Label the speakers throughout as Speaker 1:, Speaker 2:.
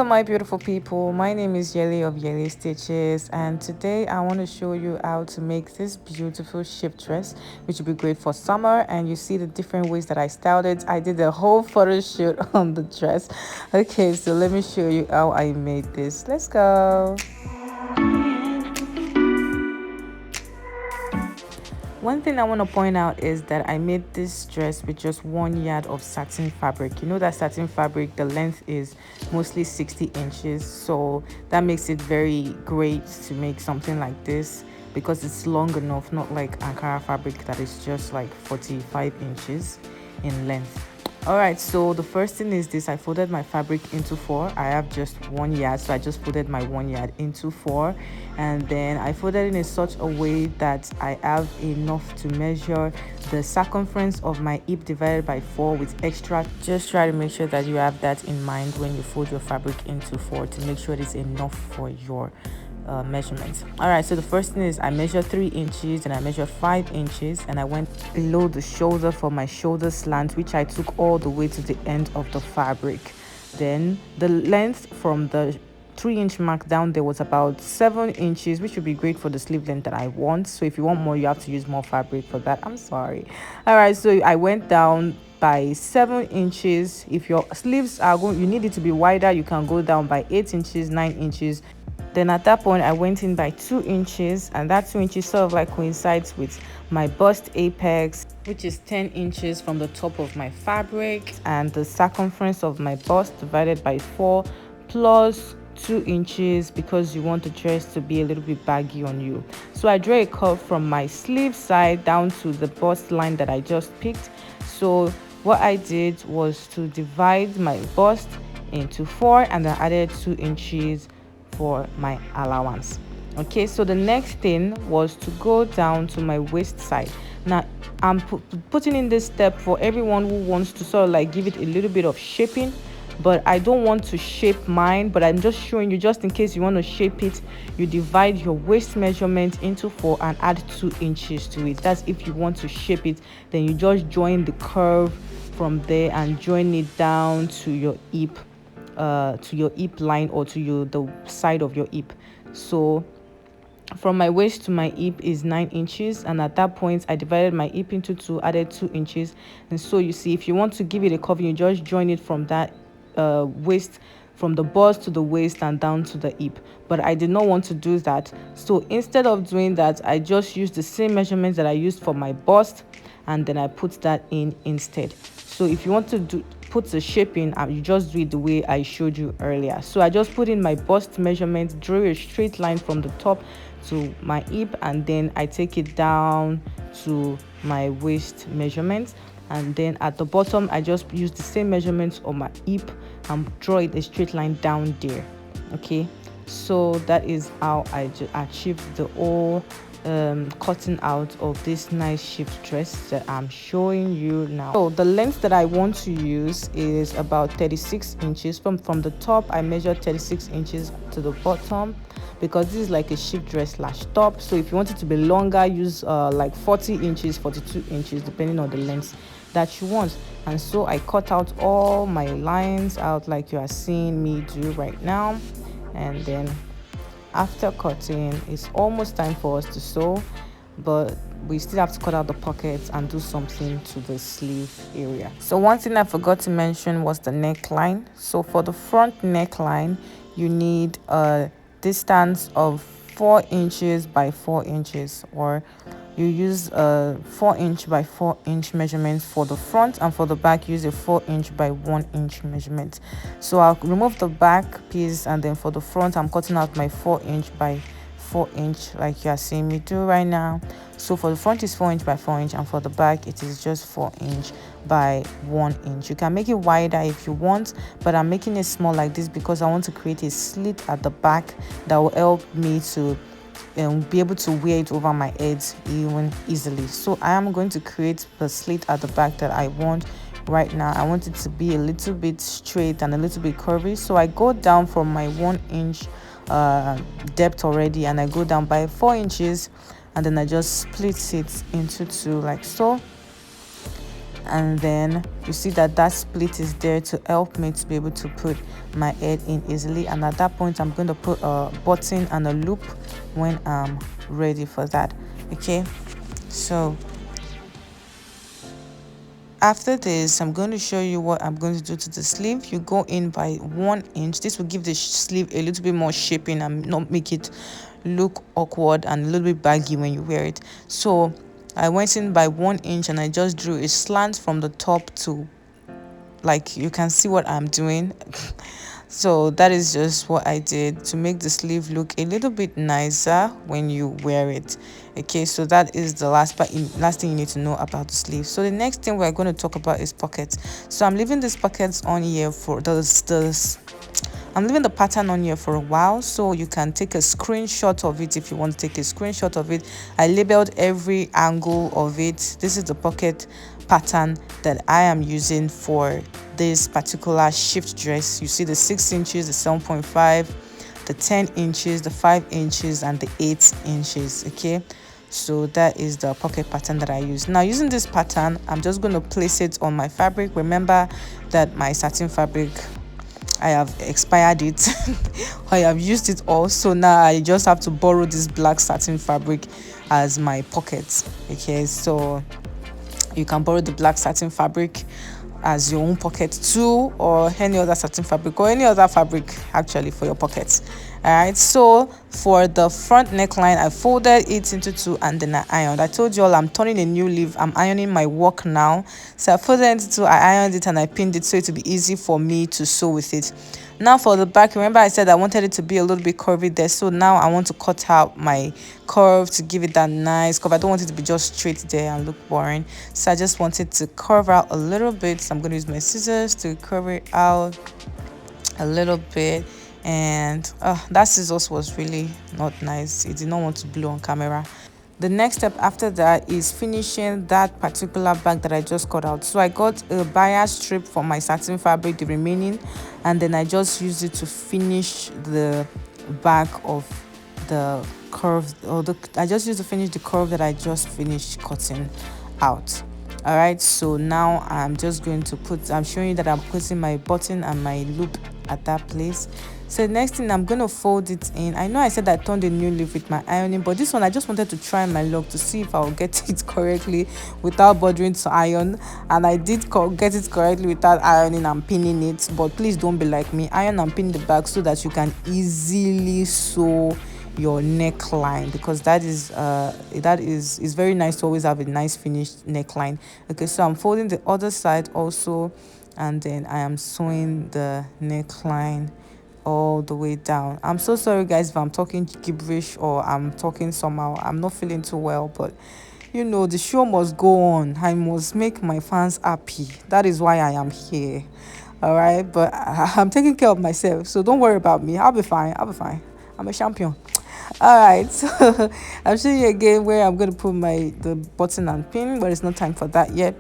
Speaker 1: Hello my beautiful people, my name is Yele of Yele Stitches, and today I want to show you how to make this beautiful shift dress, which will be great for summer. And you see the different ways that I styled it. I did a whole photo shoot on the dress. Okay, so let me show you how I made this. Let's go. One thing I want to point out is that I made this dress with just 1 yard of satin fabric. You know that satin fabric, the length is mostly 60 inches. So that makes it very great to make something like this because it's long enough, not like Ankara fabric that is just like 45 inches in length. All right, so the first thing is this: I folded my fabric into 4. I have just 1 yard, so I just folded my 1 yard into 4, and then I folded in such a way that I have enough to measure the circumference of my hip divided by 4 with extra. Just try to make sure that you have that in mind when you fold your fabric into 4 to make sure it is enough for your measurements. All right, so the first thing is I measured 3 inches and I measured 5 inches, and I went below the shoulder for my shoulder slant, which I took all the way to the end of the fabric. Then the length from the 3-inch mark down there was about 7 inches, which would be great for the sleeve length that I want. So if you want more, you have to use more fabric for that. I'm sorry. All right, so I went down by 7 inches. If your sleeves are going, you need it to be wider, you can go down by 8 inches, 9 inches. Then at that point I went in by 2 inches, and that 2 inches sort of like coincides with my bust apex, which is 10 inches from the top of my fabric, and the circumference of my bust divided by 4 plus 2 inches because you want the dress to be a little bit baggy on you. So I drew a curve from my sleeve side down to the bust line that I just picked. So what I did was to divide my bust into 4, and I added 2 inches for my allowance. Okay, so the next thing was to go down to my waist side. Now I'm putting in this step for everyone who wants to sort of like give it a little bit of shaping, but I don't want to shape mine, but I'm just showing you, just in case you want to shape it, you divide your waist measurement into 4 and add 2 inches to it. That's if you want to shape it. Then you just join the curve from there and join it down to your hip line, or to the side of your hip. So from my waist to my hip is 9 inches, and at that point I divided my hip into 2, added 2 inches. And so you see, if you want to give it a curve, you just join it from that waist, from the bust to the waist and down to the hip. But I did not want to do that, so instead of doing that, I just used the same measurements that I used for my bust, and then I put that in instead. So if you want to put the shape in, you just do it the way I showed you earlier. So I just put in my bust measurement, drew a straight line from the top to my hip, and then I take it down to my waist measurement, and then at the bottom I just use the same measurements on my hip and draw it a straight line down there. Okay, so that is how I achieved the whole cutting out of this nice shift dress that I'm showing you now. So the length that I want to use is about 36 inches. From the top I measured 36 inches to the bottom, because this is like a shift dress / top. So if you want it to be longer, use like 40 inches, 42 inches, depending on the length that you want. And so I cut out all my lines out like you are seeing me do right now, and then after cutting, it's almost time for us to sew, but we still have to cut out the pockets and do something to the sleeve area. So one thing I forgot to mention was the neckline. So for the front neckline, you need a distance of 4 inches by 4 inches, or you use a 4-inch by 4-inch measurement for the front, and for the back use a 4-inch by 1-inch measurement. So I'll remove the back piece, and then for the front I'm cutting out my 4-inch by 4-inch like you are seeing me do right now. So for the front is 4-inch by 4-inch, and for the back it is just 4-inch by 1-inch. You can make it wider if you want, but I'm making it small like this because I want to create a slit at the back that will help me to be able to wear it over my head even easily. So I am going to create the slit at the back that I want right now. I want it to be a little bit straight and a little bit curvy. So I go down from my 1-inch depth already, and I go down by 4 inches, and then I just split it into 2 like so. and then you see that that split is there to help me to be able to put my head in easily. And at that point, I'm going to put a button and a loop when I'm ready for that. Okay, so after this, I'm going to show you what I'm going to do to the sleeve. You go in by 1 inch. This will give the sleeve a little bit more shaping and not make it look awkward and a little bit baggy when you wear it. So I went in by 1 inch and I just drew a slant from the top to, like, you can see what I'm doing. So that is just what I did to make the sleeve look a little bit nicer when you wear it. Okay, so that is the last thing you need to know about the sleeve. So the next thing we're going to talk about is pockets. So I'm leaving these pockets on here for I'm leaving the pattern on here for a while, so you can take a screenshot of it if you want to take a screenshot of it. I labeled every angle of it. This is the pocket pattern that I am using for this particular shift dress. You see the 6 inches, the 7.5, the 10 inches, the 5 inches, and the 8 inches. Okay, so that is the pocket pattern that I use. Now, using this pattern, I'm just going to place it on my fabric. Remember that my satin fabric, I have expired it. I have used it all, so now I just have to borrow this black satin fabric as my pockets. Okay, so you can borrow the black satin fabric as your own pocket too, or any other satin fabric, or any other fabric actually, for your pockets. All right, so for the front neckline, I folded it into 2 and then I ironed. I told you all I'm turning a new leaf. I'm ironing my work now, so I folded it into 2, I ironed it and I pinned it so it will be easy for me to sew with it. Now for the back, remember I said I wanted it to be a little bit curvy there, so now I want to cut out my curve to give it that nice curve. I don't want it to be just straight there and look boring, so I just wanted to curve out a little bit. So I'm going to use my scissors to curve it out a little bit. And that scissors was really not nice. It did not want to blow on camera. The next step after that is finishing that particular bag that I just cut out. So I got a bias strip for my satin fabric, the remaining, and then I just used it to finish the back of the curve, or I just used to finish the curve that I just finished cutting out. All right, so now I'm just going to I'm showing you that I'm putting my button and my loop at that place. So the next thing, I'm going to fold it in. I know I said I turned a new leaf with my ironing, but this one I just wanted to try my luck to see if I'll get it correctly without bothering to iron. And I did get it correctly without ironing and pinning it. But please don't be like me, iron and pin the back so that you can easily sew your neckline, because that is very nice to always have a nice finished neckline. Okay, so I'm folding the other side also, and then I am sewing the neckline all the way down. I'm so sorry guys if I'm talking gibberish or I'm talking somehow. I'm not feeling too well, but you know, the show must go on. I must make my fans happy. That is why I am here. All right, but I'm taking care of myself, so don't worry about me. I'll be fine. I'm a champion. All right, so I'm showing you again where I'm going to put the button and pin, but it's not time for that yet.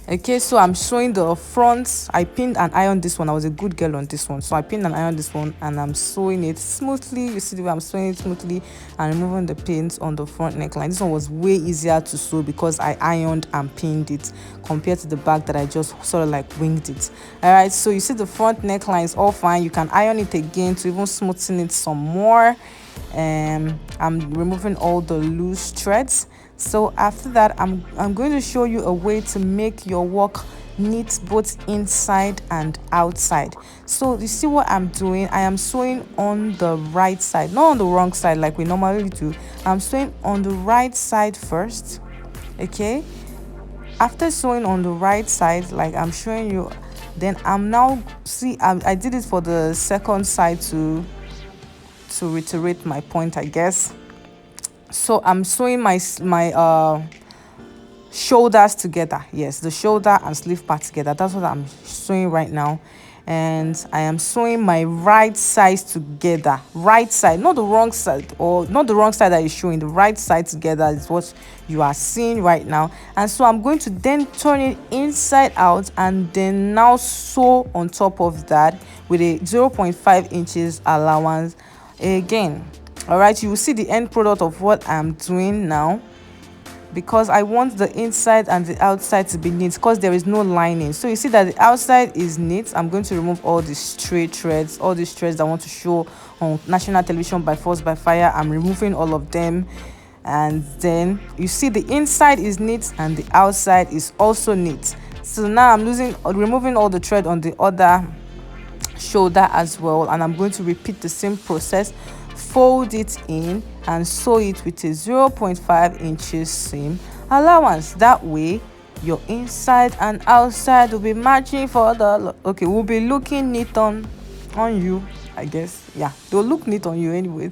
Speaker 1: Okay, so I'm showing the front. I pinned and ironed this one. I was a good girl on this one, so I pinned and ironed this one, and I'm sewing it smoothly. You see the way I'm sewing it smoothly and removing the pins on the front neckline. This one was way easier to sew because I ironed and pinned it compared to the back that I just sort of like winged it. All right, so you see the front neckline is all fine. You can iron it again to even smoothen it some more. I'm removing all the loose threads. So after that, I'm going to show you a way to make your work neat both inside and outside. So you see what I'm doing? I am sewing on the right side, not on the wrong side like we normally do. I'm sewing on the right side first. Okay, after sewing on the right side like I'm showing you, then I'm now I did it for the second side to reiterate my point, I guess. So I'm sewing my shoulders together. Yes, the shoulder and sleeve part together. That's what I'm sewing right now. And I am sewing my right side together. Right side, not the wrong side, or not the wrong side that is showing. The right side together is what you are seeing right now. And so I'm going to then turn it inside out and then now sew on top of that with a 0.5 inches allowance again. All right, you will see the end product of what I'm doing now. because I want the inside and the outside to be neat, because there is no lining. So you see that the outside is neat. I'm going to remove all the stray threads, all these threads that I want to show on national television by force by fire. I'm removing all of them. And then you see the inside is neat and the outside is also neat. So now I'm removing all the thread on the other shoulder as well, and I'm going to repeat the same process. Fold it in and sew it with a 0.5 inches seam allowance. That way your inside and outside will be matching for the will be looking neat on you, I guess. Yeah, they'll look neat on you anyway.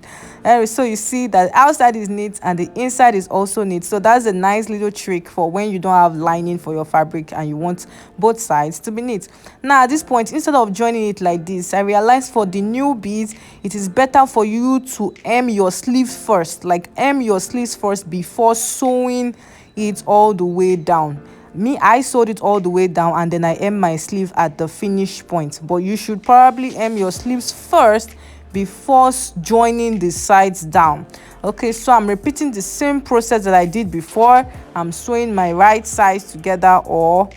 Speaker 1: So you see that outside is neat and the inside is also neat. So that's a nice little trick for when you don't have lining for your fabric and you want both sides to be neat. Now at this point, instead of joining it like this, I realized for the newbies it is better for you to hem your sleeves first. Like hem your sleeves first before sewing it all the way down. I sewed it all the way down and then I hem my sleeve at the finish point, but you should probably hem your sleeves first before joining the sides down. Okay, so I'm repeating the same process that I did before. I'm sewing my right sides together, or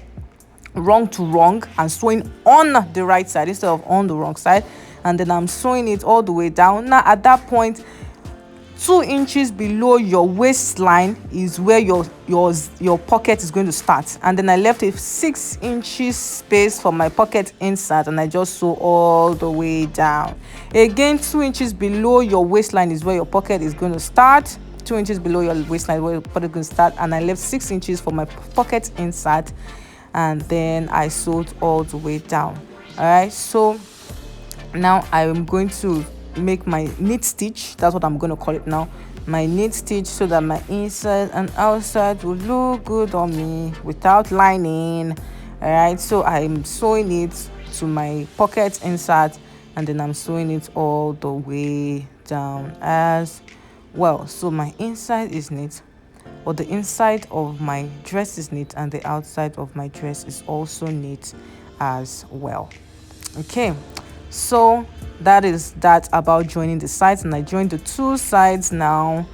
Speaker 1: wrong to wrong, and sewing on the right side instead of on the wrong side, and then I'm sewing it all the way down. Now at that point, 2 inches below your waistline is where your pocket is going to start, and then I left a 6 inches space for my pocket inside, and I just sew all the way down. Again, 2 inches below your waistline is where your pocket is going to start. 2 inches below your waistline where your pocket is going to start, and I left 6 inches for my pocket inside, and then I sewed all the way down. All right, so now I am going to make my knit stitch. That's what I'm going to call it now, my knit stitch, so that my inside and outside will look good on me without lining. All right, so I'm sewing it to my pocket inside, and then I'm sewing it all the way down as well. So my inside is neat, or the inside of my dress is neat, and the outside of my dress is also neat as well. Okay, so that is that about joining the sides, and I joined the 2 sides. Now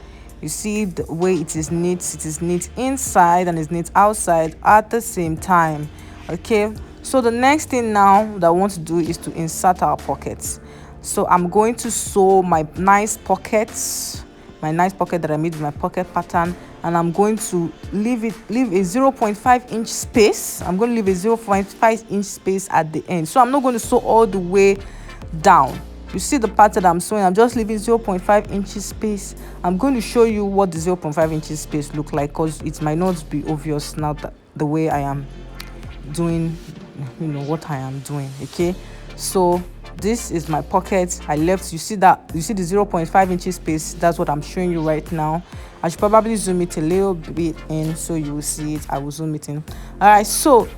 Speaker 1: you see the way it is neat inside and it's neat outside at the same time. Okay, so the next thing now that I want to do is to insert our pockets. So I'm going to sew my nice pockets, that I made with my pocket pattern, and I'm going to leave a 0.5 inch space. I'm going to leave a 0.5 inch space at the end. So I'm not going to sew all the way down. You see the pattern I'm sewing, I'm just leaving 0.5 inches space. I'm going to show you what the 0.5 inches space look like, because it might not be obvious now that the way I am doing, what I am doing. Okay, so this is my pocket. I left, you see the 0.5 inches space. That's what I'm showing you right now. I should probably zoom it a little bit in so you will see it. I will zoom it in. All right, so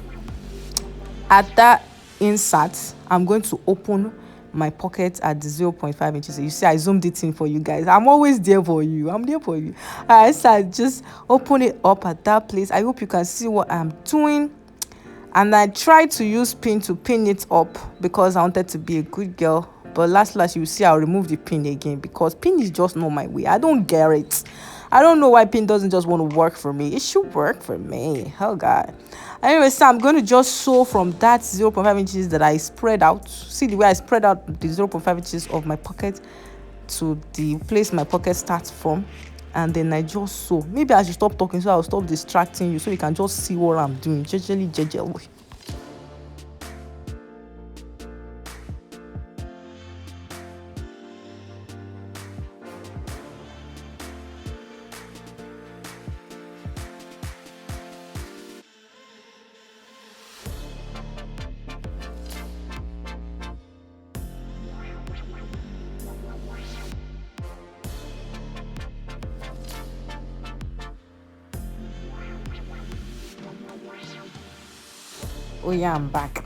Speaker 1: at that insert, I'm going to open my pocket at the 0.5 inches. You see, I zoomed it in for you guys. I'm always there for you. I'm there for you. All right, so I just open it up at that place. I hope you can see what I'm doing. And I tried to use pin to pin it up because I wanted to be a good girl. But last you see I'll remove the pin again, because pin is just not my way. I don't get it. I don't know why pin doesn't just want to work for me. It should work for me. Oh God. Anyway, so I'm going to just sew from that 0.5 inches that I spread out. See the way I spread out the 0.5 inches of my pocket to the place my pocket starts from, and then I just sew. Maybe I should stop talking so I'll stop distracting you, so you can just see what I'm doing. Jejely. Oh yeah, I'm back.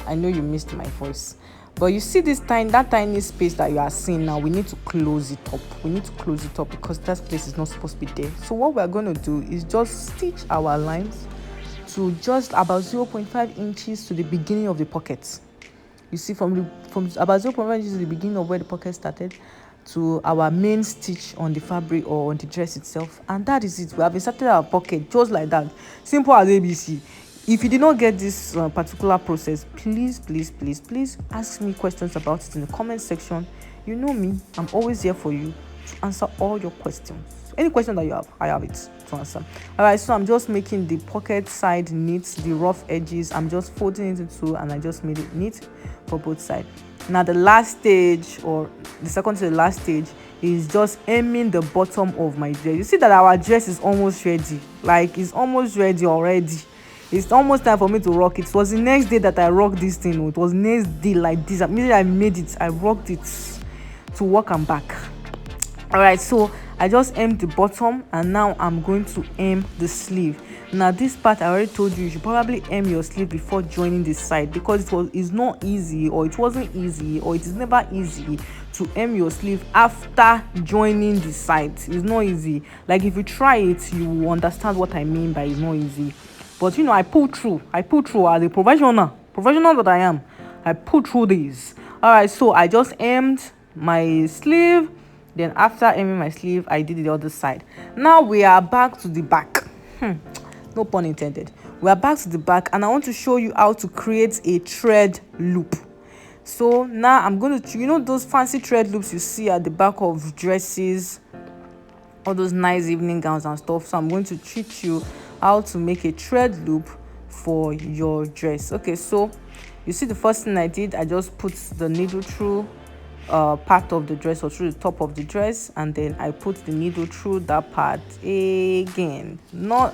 Speaker 1: I know you missed my voice, but you see that tiny space that you are seeing now, we need to close it up. Because that space is not supposed to be there. So what we're going to do is just stitch our lines to just about 0.5 inches to the beginning of the pocket. You see, from about 0.5 inches to the beginning of where the pocket started, to our main stitch on the fabric or on the dress itself, and that is it. We have inserted our pocket just like that, simple as ABC. If you did not get this particular process, please ask me questions about it in the comment section. You know me, I'm always here for you to answer all your questions. Any question that you have, I have it to answer. All right, so I'm just making the pocket side neat, the rough edges I'm just folding it into, and I just made it neat for both sides. Now the last stage, or the second to the last stage, is just hemming the bottom of my dress. You see that our dress is almost ready, like it's almost ready already. It's almost time for me to rock it. It was the next day that I rocked this thing. It was next day like this. Immediately I made it, I rocked it to work and back. All right, so I just hemmed the bottom, and now I'm going to hem the sleeve. Now this part, I already told you should probably hem your sleeve before joining the side, because it's not easy, or it wasn't easy, or it is never easy to hem your sleeve after joining the side. It's not easy. Like if you try it, you will understand what I mean by it's not easy. But you know, I pull through as a professional that I am. I pull through these. All right, so I just hemmed my sleeve. Then after hemming my sleeve, I did the other side. Now we are back to the back. No pun intended. We are back to the back, and I want to show you how to create a thread loop. So now I'm going to, you know, those fancy thread loops you see at the back of dresses, all those nice evening gowns and stuff. So I'm going to teach you how to make a thread loop for your dress. Okay, so you see the first thing I did, I just put the needle through part of the dress, or through the top of the dress, and then I put the needle through that part again, not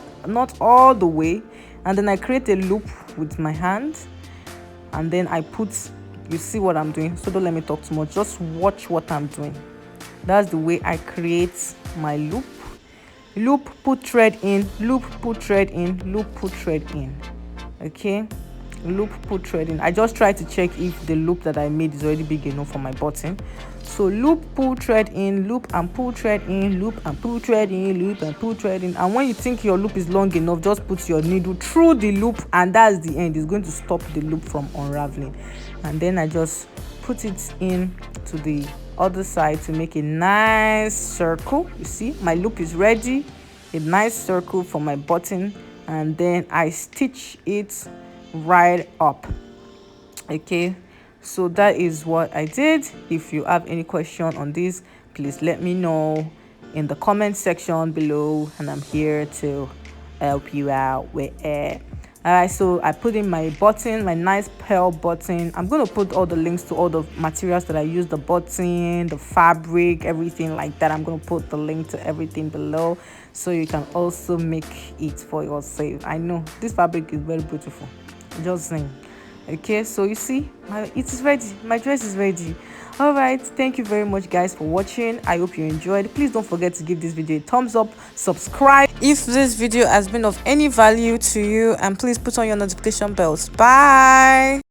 Speaker 1: all the way, and then I create a loop with my hand, and then I put, you see what I'm doing, so don't let me talk too much, just watch what I'm doing. That's the way I create my loop. Loop, put thread in, loop, put thread in, loop, put thread in. Okay, loop, put thread in. I just try to check if the loop that I made is already big enough for my button. So loop, pull thread in, loop and pull thread in, loop and pull thread in, loop and pull thread in. And when you think your loop is long enough, just put your needle through the loop, and that's the end. It's going to stop the loop from unraveling. And then I just put it in to the other side to make a nice circle. You see, my loop is ready, a nice circle for my button, and then I stitch it right up. Okay, so that is what I did. If you have any question on this, please let me know in the comment section below, and I'm here to help you out with it. All right, so I put in my button, my nice pearl button. I'm going to put all the links to all the materials that I use, the button, the fabric, everything like that. I'm going to put the link to everything below, so you can also make it for yourself. I know this fabric is very beautiful, just saying. Okay, so you see, it is ready, my dress is ready. All right, thank you very much guys for watching. I hope you enjoyed. Please don't forget to give this video a thumbs up, subscribe if this video has been of any value to you, and please put on your notification bells. Bye.